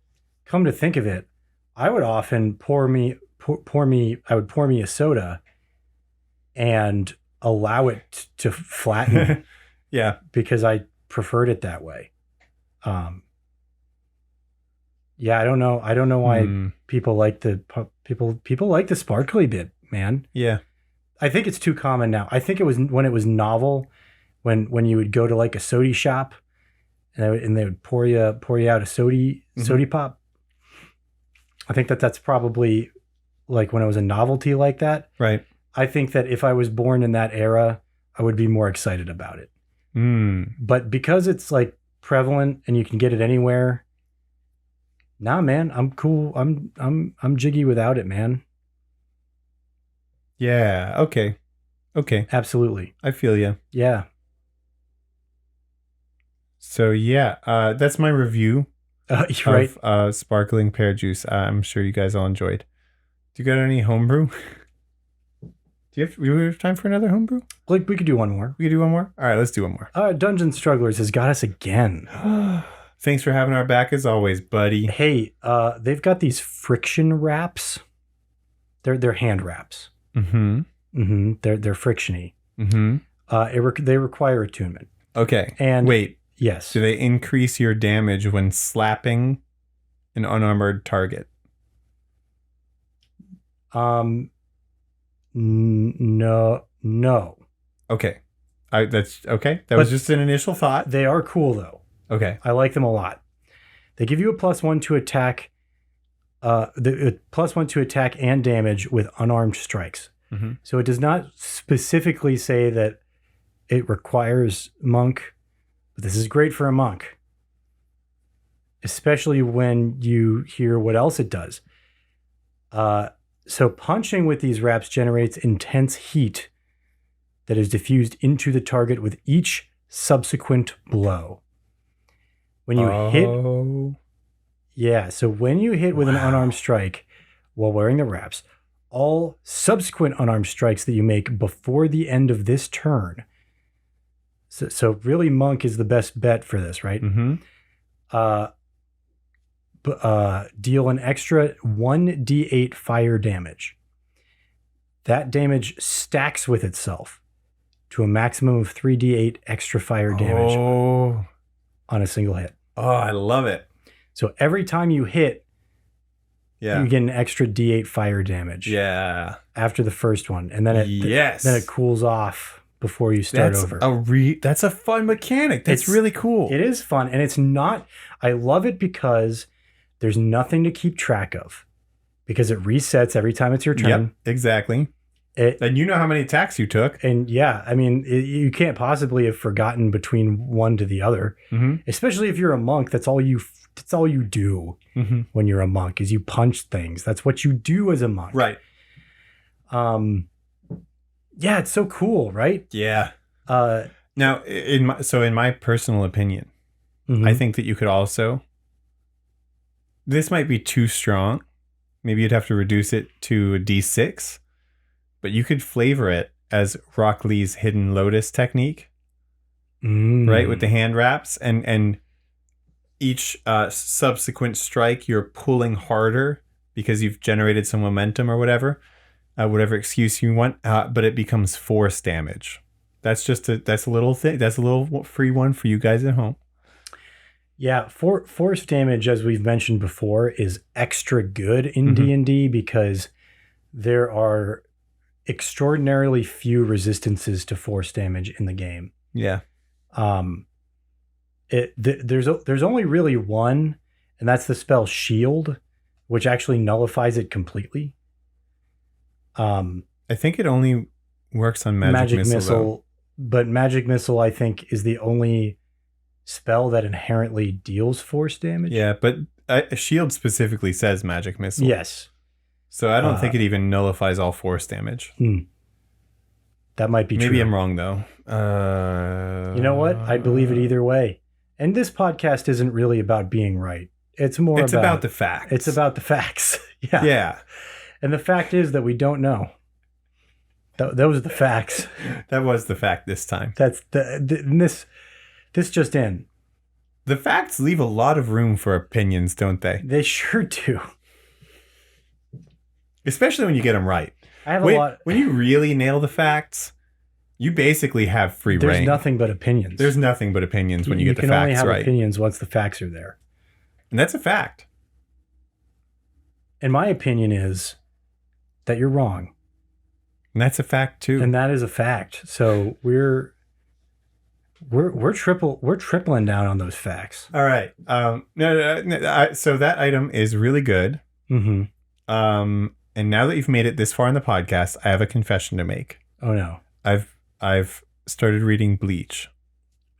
come to think of it, I would often pour me a soda and allow it to flatten. Yeah, because I preferred it that way. Yeah, I don't know why people like the sparkly bit, man. Yeah. I think it's too common now. I think it was when it was novel, when you would go to like a soda shop and they would pour you out a soda pop. I think that's probably like when it was a novelty like that. Right. I think that if I was born in that era, I would be more excited about it. But because it's like prevalent and you can get it anywhere, nah, man, I'm cool. I'm jiggy without it, man. Yeah. Okay. Absolutely. I feel you. Yeah. So yeah, that's my review of sparkling pear juice. I'm sure you guys all enjoyed. Do you got any homebrew? Do we have time for another homebrew? Like, we could do one more. We could do one more? All right, let's do one more. Dungeon Strugglers has got us again. Thanks for having our back as always, buddy. Hey, they've got these friction wraps. They're hand wraps. Mm-hmm. Mm-hmm. They're frictiony. Mm-hmm. They require attunement. Okay. And wait. Yes. Do they increase your damage when slapping an unarmored target? No. Okay. That's okay. That was just an initial thought. They are cool though. Okay. I like them a lot. They give you a +1 to attack, +1 to attack and damage with unarmed strikes. Mm-hmm. So it does not specifically say that it requires monk, but this is great for a monk, especially when you hear what else it does. So punching with these wraps generates intense heat that is diffused into the target with each subsequent blow. When you hit... Yeah, so when you hit with an unarmed strike while wearing the wraps, all subsequent unarmed strikes that you make before the end of this turn... So really monk is the best bet for this, right? Mm-hmm. Deal an extra 1d8 fire damage. That damage stacks with itself to a maximum of 3d8 extra fire damage on a single hit. Oh, I love it. So every time you hit, you get an extra d8 fire damage. Yeah. After the first one, and then it cools off before you start over. That's a fun mechanic. That's really cool. It is fun, and it's not. I love it because there's nothing to keep track of, because it resets every time it's your turn. Yep, exactly. And you know how many attacks you took. And yeah, I mean, you can't possibly have forgotten between one to the other. Mm-hmm. Especially if you're a monk. That's all you do when you're a monk, is you punch things. That's what you do as a monk. Right. Yeah, it's so cool, right? Yeah. Uh, Now, in my personal opinion, I think that you could also. This might be too strong. Maybe you'd have to reduce it to a D6, but you could flavor it as Rock Lee's Hidden Lotus technique, right? With the hand wraps, and each subsequent strike, you're pulling harder because you've generated some momentum or whatever excuse you want, but it becomes force damage. That's a little thing. That's a little free one for you guys at home. Yeah, force damage, as we've mentioned before, is extra good in D&D because there are extraordinarily few resistances to force damage in the game. Yeah. There's only really one, and that's the spell Shield, which actually nullifies it completely. I think it only works on Magic Missile, but Magic Missile, I think, is the only spell that inherently deals force damage. Yeah, but Shield specifically says Magic Missile. Yes. So I don't think it even nullifies all force damage. That might be true. Maybe I'm wrong, though. You know what? I believe it either way. And this podcast isn't really about being right. It's about the facts. It's about the facts. Yeah. Yeah. And the fact is that we don't know. Those are the facts. That was the fact this time. That's this just in. The facts leave a lot of room for opinions, don't they? They sure do. Especially when you get them right. I have a lot. When you really nail the facts, you basically have free reign. There's nothing but opinions. There's nothing but opinions when you get the facts right. You can only have opinions once the facts are there. And that's a fact. And my opinion is that you're wrong. And that's a fact too. And that is a fact. So we're tripling down on those facts. All right. So that item is really good. Mm-hmm. And now that you've made it this far in the podcast, I have a confession to make. Oh no. I've started reading Bleach.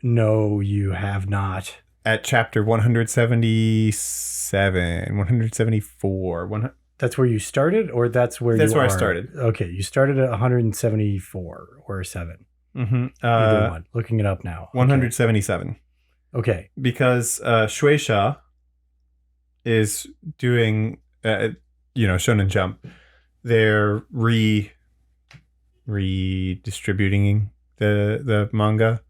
No, you have not. At chapter 177, 174. That's where you started, or that's where I started. Okay, you started at 174 or 7. Mm-hmm. Either one. Looking it up now. 177. Okay. Because Shueisha is doing, Shonen Jump. They're redistributing the manga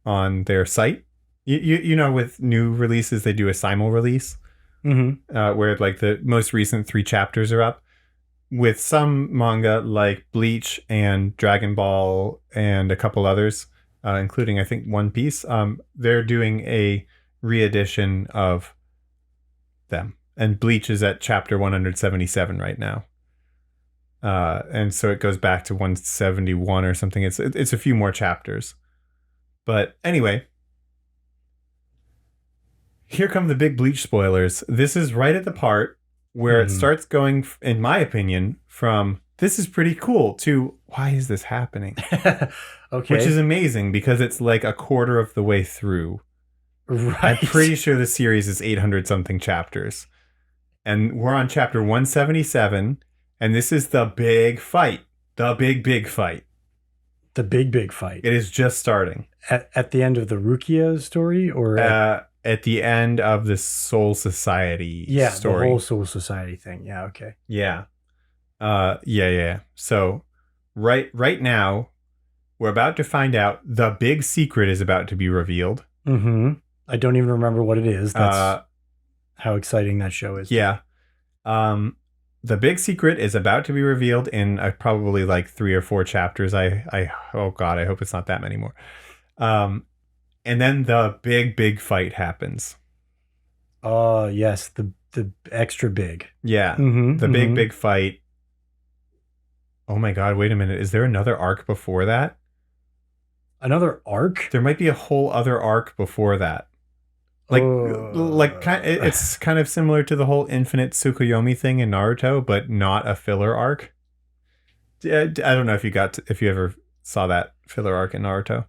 on their site. You know, with new releases, they do a simul release, where like the most recent 3 chapters are up. With some manga like Bleach and Dragon Ball and a couple others, including I think One Piece, they're doing a re-edition of them. And Bleach is at chapter 177 right now. And so it goes back to 171 or something. It's a few more chapters. But anyway, here come the big Bleach spoilers. This is right at the part where it starts going, in my opinion, from this is pretty cool to why is this happening? Okay. Which is amazing because it's like a quarter of the way through. Right. I'm pretty sure the series is 800 something chapters. And we're on chapter 177. And this is the big fight. The big fight. The big fight. It is just starting. At the end of the Rukia story, or at the end of the Soul Society story. The whole Soul Society thing. Yeah, okay. Yeah. Yeah. So right now, we're about to find out the big secret is about to be revealed. Mm-hmm. I don't even remember what it is. That's how exciting that show is. Yeah. The big secret is about to be revealed in probably like 3 or 4 chapters. Oh God, I hope it's not that many more. And then the big fight happens. Yes, the extra big. Yeah, the big fight. Oh my God, wait a minute. Is there another arc before that? Another arc? There might be a whole other arc before that. It's kind of similar to the whole Infinite Tsukuyomi thing in Naruto, but not a filler arc. I don't know if you ever saw that filler arc in Naruto.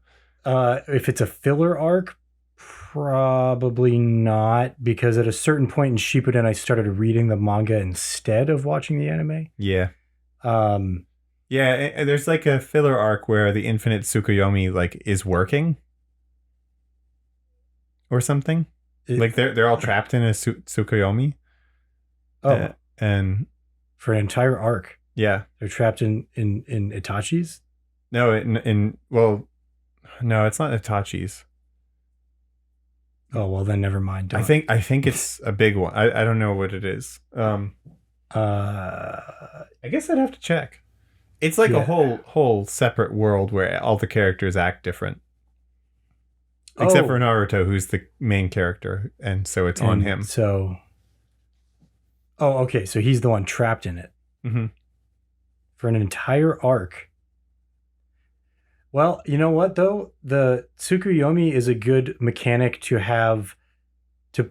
If it's a filler arc, probably not, because at a certain point in Shippuden, I started reading the manga instead of watching the anime. Yeah. Yeah, there's like a filler arc where the infinite Tsukuyomi like is working or something. Like they're all trapped in a Tsukuyomi. Oh, and for an entire arc. Yeah, they're trapped in Itachi's. No, no, it's not Itachi's. Oh well, then never mind. I think it's a big one. I don't know what it is. I guess I'd have to check. It's like a whole separate world where all the characters act different. Except for Naruto, who's the main character, and so it's on him. So, okay, so he's the one trapped in it for an entire arc. Well, you know what though? The Tsukuyomi is a good mechanic to have to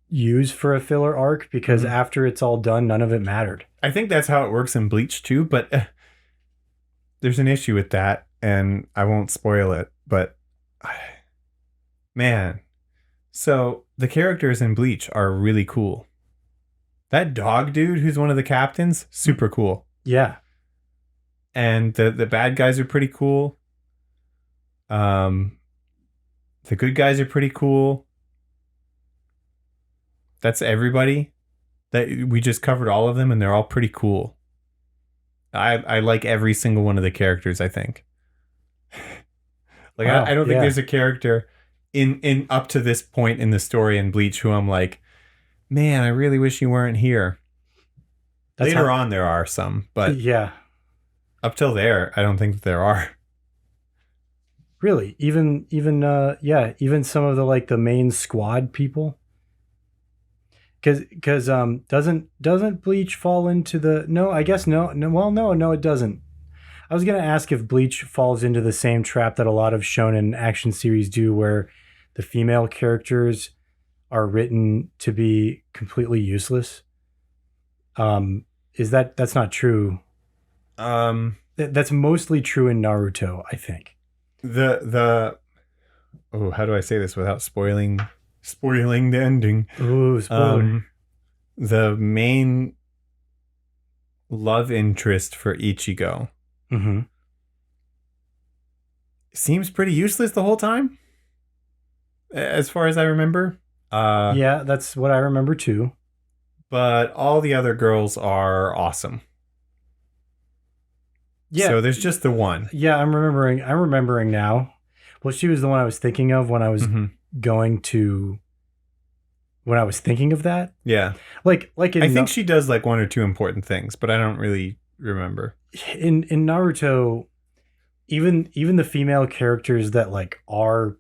use for a filler arc because after it's all done, none of it mattered. I think that's how it works in Bleach too, but there's an issue with that, and I won't spoil it, but man. So the characters in Bleach are really cool. That dog dude who's one of the captains, super cool. Yeah. And the bad guys are pretty cool. The good guys are pretty cool. That's everybody. That we just covered all of them, and they're all pretty cool. I like every single one of the characters, I think. Like wow, I don't think there's a character in up to this point in the story in Bleach who I'm like, man, I really wish you weren't here. Later on there are some, but yeah. Up till there, I don't think that there are. Really? Even some of the like the main squad people? Cuz doesn't Bleach fall into the no, I guess no, it doesn't. I was going to ask if Bleach falls into the same trap that a lot of shonen action series do where the female characters are written to be completely useless. That's not true? That's mostly true in Naruto, I think. How do I say this without spoiling the ending? Ooh, spoiler. The main love interest for Ichigo seems pretty useless the whole time, as far as I remember. Yeah, that's what I remember too. But all the other girls are awesome. Yeah. So there's just the one. Yeah, I'm remembering now. Well, she was the one I was thinking of when I was when I was thinking of that. Yeah. Like I think she does like one or two important things, but I don't really remember. In Naruto, even the female characters that like are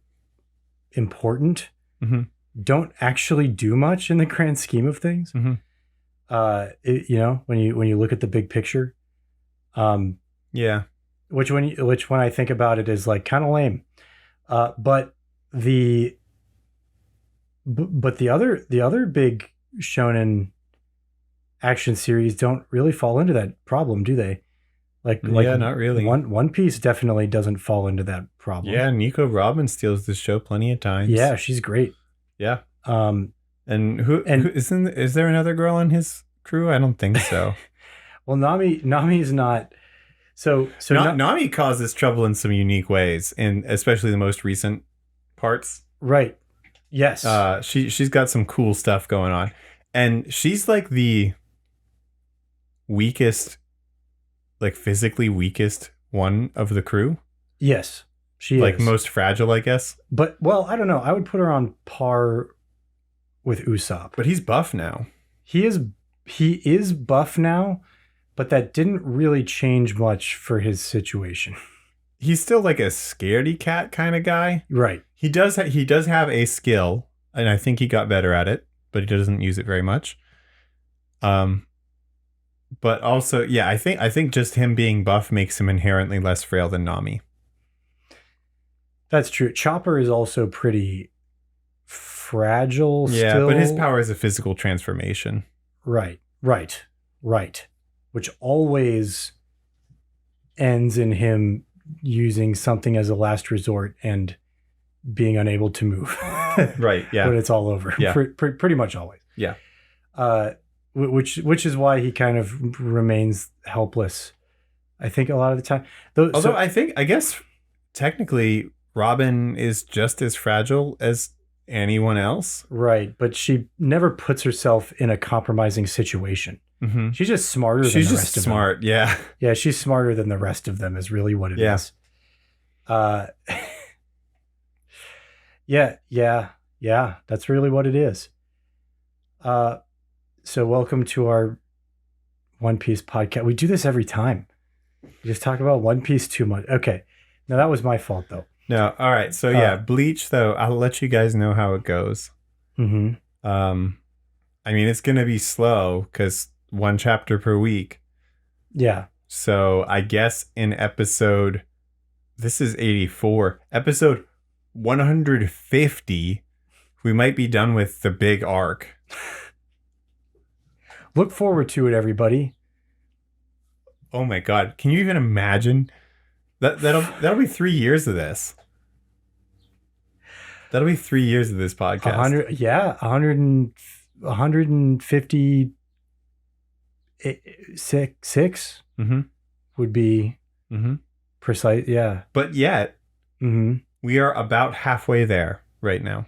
important don't actually do much in the grand scheme of things. When you look at the big picture. Yeah. Which when I think about it is like kind of lame. But the other big shonen action series don't really fall into that problem, do they? Like not really. One Piece definitely doesn't fall into that problem. Yeah, Nico Robin steals this show plenty of times. Yeah, she's great. Yeah. Is there another girl in his crew? I don't think so. Well, Nami's not. So Nami causes trouble in some unique ways, and especially the most recent parts. Right. Yes. She's got some cool stuff going on, and she's like the weakest, like physically weakest one of the crew. Yes, she like is. Most fragile, I guess. But well, I don't know. I would put her on par with Usopp. But he's buff now. He is buff now. But that didn't really change much for his situation. He's still like a scaredy cat kind of guy. Right. He does have a skill, and I think he got better at it, but he doesn't use it very much. But also, yeah, I think just him being buff makes him inherently less frail than Nami. That's true. Chopper is also pretty fragile. Yeah, still. But his power is a physical transformation. Right. Which always ends in him using something as a last resort and being unable to move. Right, yeah. When it's all over. Yeah. Pretty much always. Yeah. Which is why he kind of remains helpless I think a lot of the time. Although I guess technically Robin is just as fragile as anyone else. Right, but she never puts herself in a compromising situation. Mm-hmm. She's just smarter than the rest of them. She's just smart, yeah. Yeah, she's smarter than the rest of them is really what it is. Yeah, that's really what it is. So welcome to our One Piece podcast. We do this every time. We just talk about One Piece too much. Okay. No, that was my fault though. No, all right. So yeah, Bleach though, I'll let you guys know how it goes. Mm-hmm. I mean, it's gonna be slow because 1 chapter per week. Yeah. So I guess in this is 84, episode 150, we might be done with the big arc. Look forward to it, everybody. Oh my God. Can you even imagine? That'll be 3 years of this. That'll be 3 years of this podcast. 156 would be precise. Yeah. But yet, we are about halfway there right now.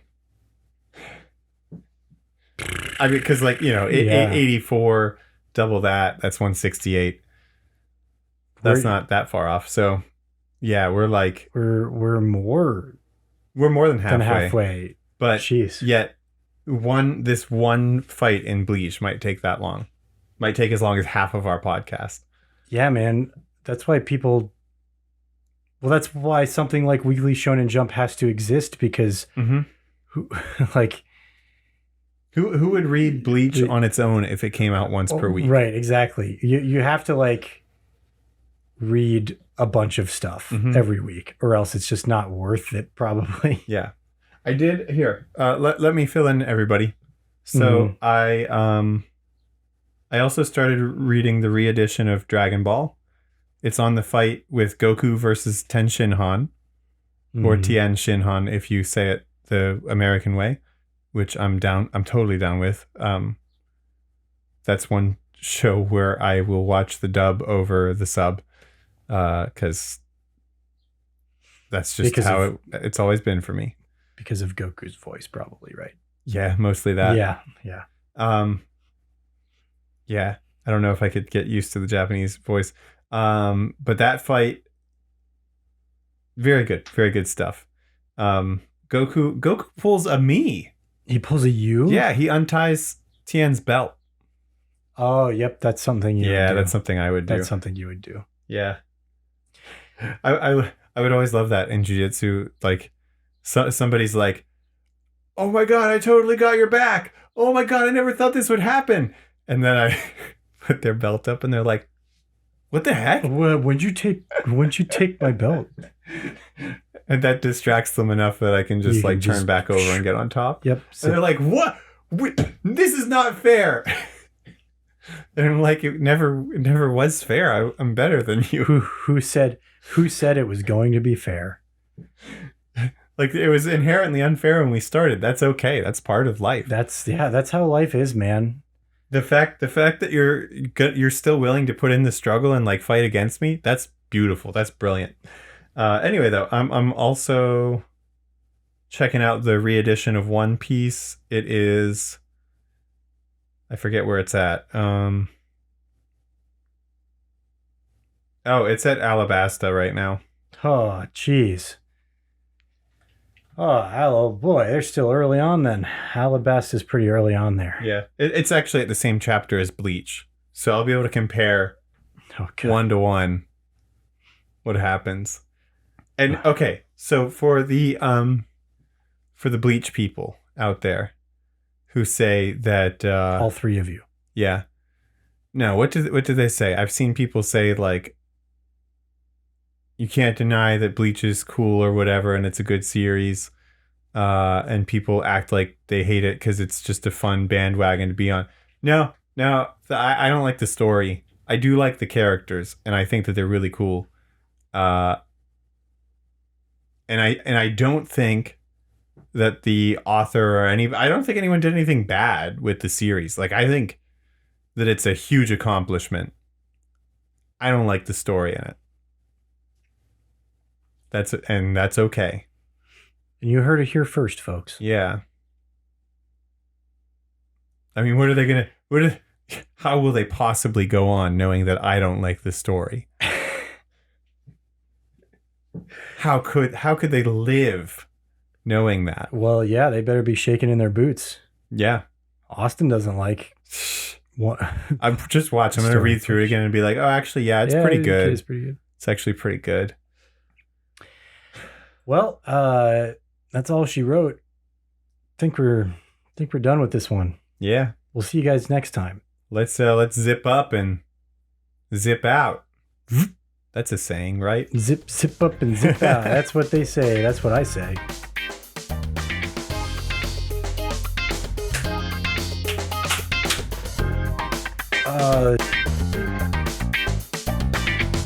I mean, because 84, double that's 168. That's not that far off. So, yeah, we're more than halfway. But jeez. Yet, this one fight in Bleach might take that long. Might take as long as half of our podcast. Yeah, man. That's why that's why something like Weekly Shonen Jump has to exist, because who would read Bleach on its own if it came out once per week? Right, exactly. You have to read a bunch of stuff every week, or else it's just not worth it, probably. Yeah. I did here. Let me fill in everybody. So I also started reading the re-edition of Dragon Ball. It's on the fight with Goku versus Ten Shinhan, or Tien Shinhan if you say it the American way, which I'm totally down with. That's one show where I will watch the dub over the sub, because that's just how it's always been for me. Because of Goku's voice, probably, right? Yeah, mostly that. Yeah. Yeah, I don't know if I could get used to the Japanese voice. But that fight, very good stuff. Goku pulls a me. He pulls a you? Yeah, he unties Tien's belt. Oh, yep, that's something you would do. That's something I would do. That's something you would do. Yeah. I would always love that in jiu-jitsu. Somebody's like, oh my God, I totally got your back. Oh my God, I never thought this would happen. And then I put their belt up and they're like, what the heck? When'd you take my belt? And that distracts them enough that I can just turn back over and get on top. Yep. And they're like, what? This is not fair. And I'm like, it never was fair. I'm better than you. Who said it was going to be fair? It was inherently unfair when we started. That's okay. That's part of life. That's how life is, man. The fact that you're still willing to put in the struggle and fight against me, that's beautiful. That's brilliant. Anyway, though, I'm also checking out the re-edition of One Piece. It is, I forget where it's at. It's at Alabasta right now. Oh, jeez. Oh boy, they're still early on then. Alabasta's pretty early on there. Yeah, it's actually at the same chapter as Bleach, so I'll be able to compare 1-to-1 what happens. And okay, so for the Bleach people out there who say that all three of you, yeah, no, what do they say? I've seen people say you can't deny that Bleach is cool or whatever, and it's a good series. And people act like they hate it because it's just a fun bandwagon to be on. No, I don't like the story. I do like the characters, and I think that they're really cool. And I don't think that the author I don't think anyone did anything bad with the series. I think that it's a huge accomplishment. I don't like the story in it. That's okay. And you heard it here first, folks. Yeah. I mean, how will they possibly go on knowing that I don't like the story? How could they live knowing that? Well, yeah, they better be shaking in their boots. Yeah. Austin doesn't like what I'm just watching. I'm going to read through it again and be like, oh, actually, yeah, it's pretty good. It's pretty good. It's actually pretty good. Well, that's all she wrote. Think we're done with this one. Yeah. We'll see you guys next time. Let's zip up and zip out. That's a saying, right? Zip up and zip out. That's what they say. That's what I say.